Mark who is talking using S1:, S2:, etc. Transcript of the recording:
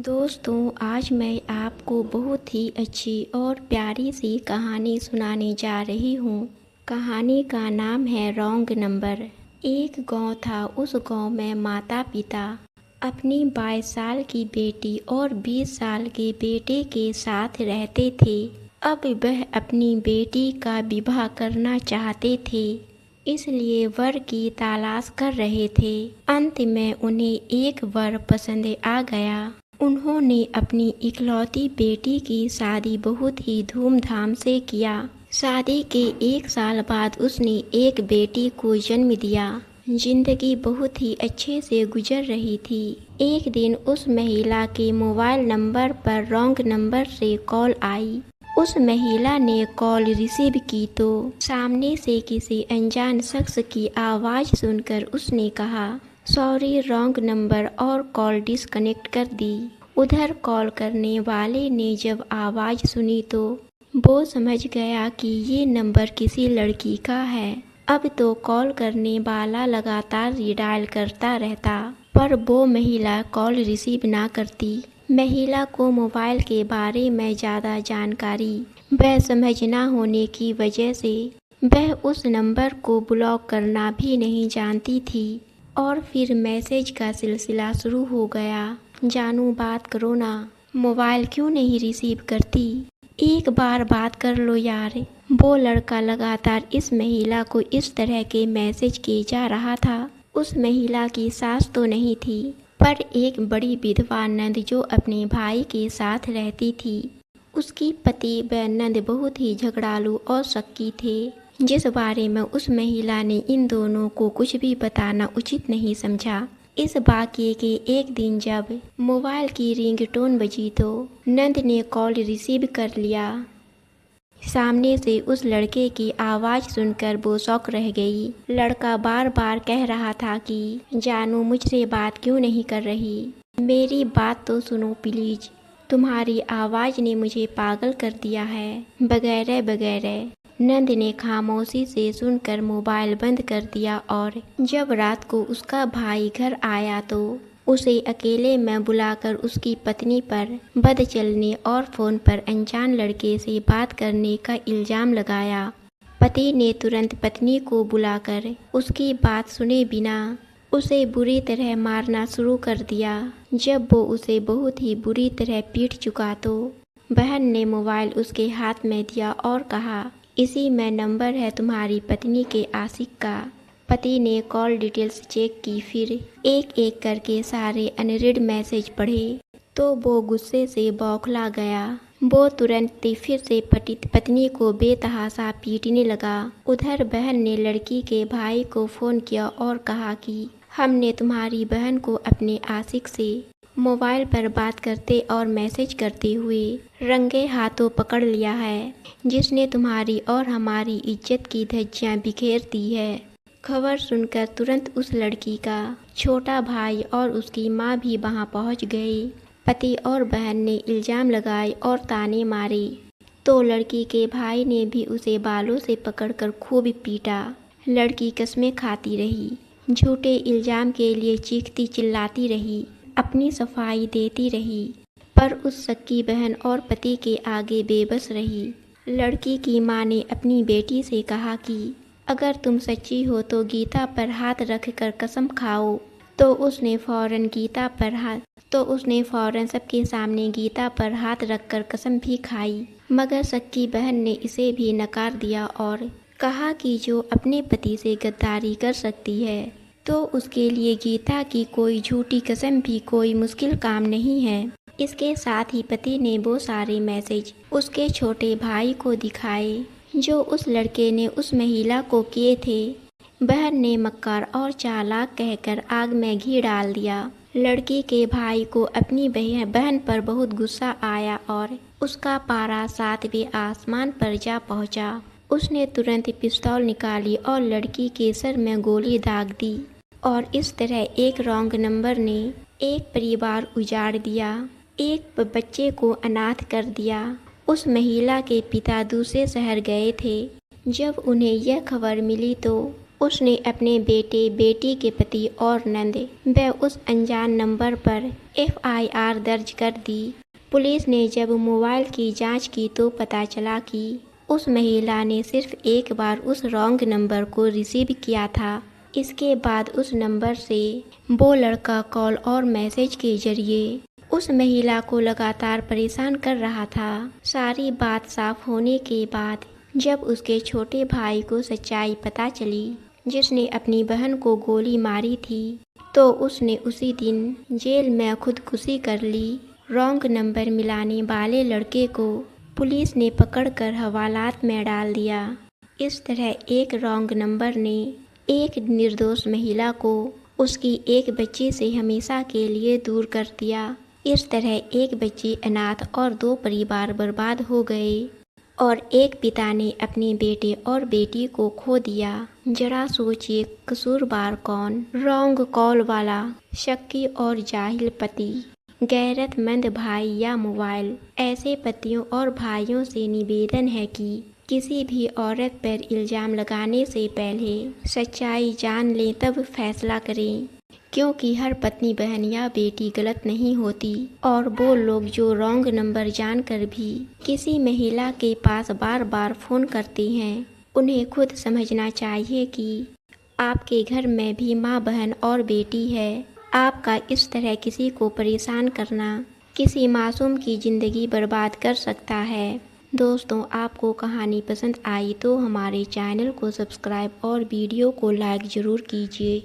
S1: दोस्तों, आज मैं आपको बहुत ही अच्छी और प्यारी सी कहानी सुनाने जा रही हूँ। कहानी का नाम है रॉन्ग नंबर। एक गांव था। उस गांव में माता पिता अपनी 22 साल की बेटी और 20 साल के बेटे के साथ रहते थे। अब वह अपनी बेटी का विवाह करना चाहते थे, इसलिए वर की तलाश कर रहे थे। अंत में उन्हें एक वर पसंद आ गया। उन्होंने अपनी इकलौती बेटी की शादी बहुत ही धूमधाम से किया। शादी के 1 साल बाद उसने एक बेटी को जन्म दिया। जिंदगी बहुत ही अच्छे से गुजर रही थी। एक दिन उस महिला के मोबाइल नंबर पर रॉन्ग नंबर से कॉल आई। उस महिला ने कॉल रिसीव की तो सामने से किसी अनजान शख्स की आवाज़ सुनकर उसने कहा, सॉरी, रॉन्ग नंबर, और कॉल डिस्कनेक्ट कर दी। उधर कॉल करने वाले ने जब आवाज़ सुनी तो वो समझ गया कि ये नंबर किसी लड़की का है। अब तो कॉल करने वाला लगातार रिडायल करता रहता, पर वो महिला कॉल रिसीव ना करती। महिला को मोबाइल के बारे में ज़्यादा जानकारी वह समझ ना होने की वजह से वह उस नंबर को ब्लॉक करना भी नहीं जानती थी। और फिर मैसेज का सिलसिला शुरू हो गया। जानू, बात करो ना, मोबाइल क्यों नहीं रिसीव करती, एक बार बात कर लो यार। वो लड़का लगातार इस महिला को इस तरह के मैसेज किए जा रहा था। उस महिला की सास तो नहीं थी, पर एक बड़ी विधवा नंद जो अपने भाई के साथ रहती थी। उसकी पति व नंद बहुत ही झगड़ालू और शक्की थे, जिस बारे में उस महिला ने इन दोनों को कुछ भी बताना उचित नहीं समझा। इस वाक़ये के एक दिन जब मोबाइल की रिंगटोन बजी तो नंद ने कॉल रिसीव कर लिया। सामने से उस लड़के की आवाज़ सुनकर वो शॉक रह गई। लड़का बार बार कह रहा था कि जानू, मुझसे बात क्यों नहीं कर रही, मेरी बात तो सुनो प्लीज़, तुम्हारी आवाज़ ने मुझे पागल कर दिया है, वगैरह वगैरह। नंद ने खामोशी से सुनकर मोबाइल बंद कर दिया और जब रात को उसका भाई घर आया तो उसे अकेले में बुलाकर उसकी पत्नी पर बद चलने और फ़ोन पर अनजान लड़के से बात करने का इल्ज़ाम लगाया। पति ने तुरंत पत्नी को बुलाकर उसकी बात सुने बिना उसे बुरी तरह मारना शुरू कर दिया। जब वो उसे बहुत ही बुरी तरह पीट चुका तो बहन ने मोबाइल उसके हाथ में दिया और कहा, इसी में नंबर है तुम्हारी पत्नी के आशिक का। पति ने कॉल डिटेल्स चेक की, फिर एक एक करके सारे अनरीड मैसेज पढ़े तो वो गुस्से से बौखला गया। वो तुरंत फिर से पत्नी को बेतहाशा पीटने लगा। उधर बहन ने लड़की के भाई को फ़ोन किया और कहा कि हमने तुम्हारी बहन को अपने आशिक से मोबाइल पर बात करते और मैसेज करते हुए रंगे हाथों पकड़ लिया है, जिसने तुम्हारी और हमारी इज्जत की धज्जियां बिखेर दी है। खबर सुनकर तुरंत उस लड़की का छोटा भाई और उसकी माँ भी वहां पहुंच गए। पति और बहन ने इल्ज़ाम लगाए और ताने मारे तो लड़की के भाई ने भी उसे बालों से पकड़कर खूब पीटा। लड़की कस्में खाती रही, झूठे इल्ज़ाम के लिए चीखती चिल्लाती रही, अपनी सफाई देती रही, पर उस सक्की बहन और पति के आगे बेबस रही। लड़की की माँ ने अपनी बेटी से कहा कि अगर तुम सच्ची हो तो गीता पर हाथ रख कर कसम खाओ। तो उसने फ़ौरन सबके सामने गीता पर हाथ रखकर कसम भी खाई। मगर सक्की बहन ने इसे भी नकार दिया और कहा कि जो अपने पति से गद्दारी कर सकती है तो उसके लिए गीता की कोई झूठी कसम भी कोई मुश्किल काम नहीं है। इसके साथ ही पति ने वो सारे मैसेज उसके छोटे भाई को दिखाए जो उस लड़के ने उस महिला को किए थे। बहन ने मक्कार और चालाक कहकर आग में घी डाल दिया। लड़की के भाई को अपनी बहन पर बहुत गुस्सा आया और उसका पारा 7वें आसमान पर जा पहुंचा। उसने तुरंत पिस्तौल निकाली और लड़की के सर में गोली दाग दी और इस तरह एक रॉन्ग नंबर ने एक परिवार उजाड़ दिया, एक बच्चे को अनाथ कर दिया। उस महिला के पिता दूसरे शहर गए थे। जब उन्हें यह खबर मिली तो उसने अपने बेटे बेटी के पति और नंद व उस अनजान नंबर पर FIR दर्ज कर दी। पुलिस ने जब मोबाइल की जांच की तो पता चला कि उस महिला ने सिर्फ एक बार उस रॉन्ग नंबर को रिसीव किया था। इसके बाद उस नंबर से वो लड़का कॉल और मैसेज के जरिए उस महिला को लगातार परेशान कर रहा था। सारी बात साफ होने के बाद जब उसके छोटे भाई को सच्चाई पता चली, जिसने अपनी बहन को गोली मारी थी, तो उसने उसी दिन जेल में खुदकुशी कर ली। रॉन्ग नंबर मिलाने वाले लड़के को पुलिस ने पकड़कर हवालात में डाल दिया। इस तरह एक रॉन्ग नंबर ने एक निर्दोष महिला को उसकी एक बच्ची से हमेशा के लिए दूर कर दिया। इस तरह एक बच्ची अनाथ और 2 परिवार बर्बाद हो गए और एक पिता ने अपने बेटे और बेटी को खो दिया। जरा सोचिए, कसूरवार कौन? रॉन्ग कॉल वाला, शक्की और जाहिल पति, गैरतमंद भाई या मोबाइल? ऐसे पतियों और भाइयों से निवेदन है कि किसी भी औरत पर इल्ज़ाम लगाने से पहले सच्चाई जान लें तब फैसला करें, क्योंकि हर पत्नी, बहन या बेटी गलत नहीं होती। और वो लोग जो रॉन्ग नंबर जानकर भी किसी महिला के पास बार बार फ़ोन करती हैं, उन्हें खुद समझना चाहिए कि आपके घर में भी माँ, बहन और बेटी है। आपका इस तरह किसी को परेशान करना किसी मासूम की ज़िंदगी बर्बाद कर सकता है। दोस्तों, आपको कहानी पसंद आई तो हमारे चैनल को सब्सक्राइब और वीडियो को लाइक ज़रूर कीजिए।